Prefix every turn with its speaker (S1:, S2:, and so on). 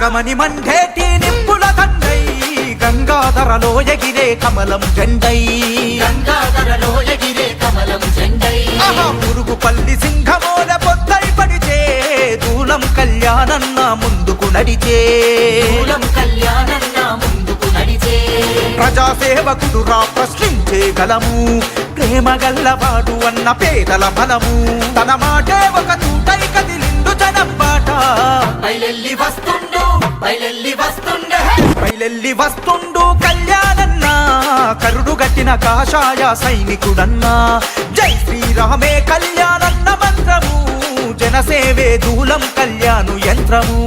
S1: గగగమని మండేటి నిప్పుల దండై గంగాధరలో ఎగిరే కమలం జెండై పురుగు పల్లి సింహమోల పొద్దై పడితే దూలం కళ్యాణన్న ముందుకు నడిచే ప్రజాసేవకుడు రా ప్రశ్నించే గలము ప్రేమ గల్లవాడు అన్న పేదల బలము తన మాటే ఒక తూటై కదిలిండు జనం బాట బయలెల్లి వస్తుండు కళ్యాణన్న కరుడు గట్టిన కాషాయ సైనికుడన్నా జై శ్రీరామే కళ్యాణన్న మంత్రము జనసేవే దూలం కళ్యాణు యంత్రము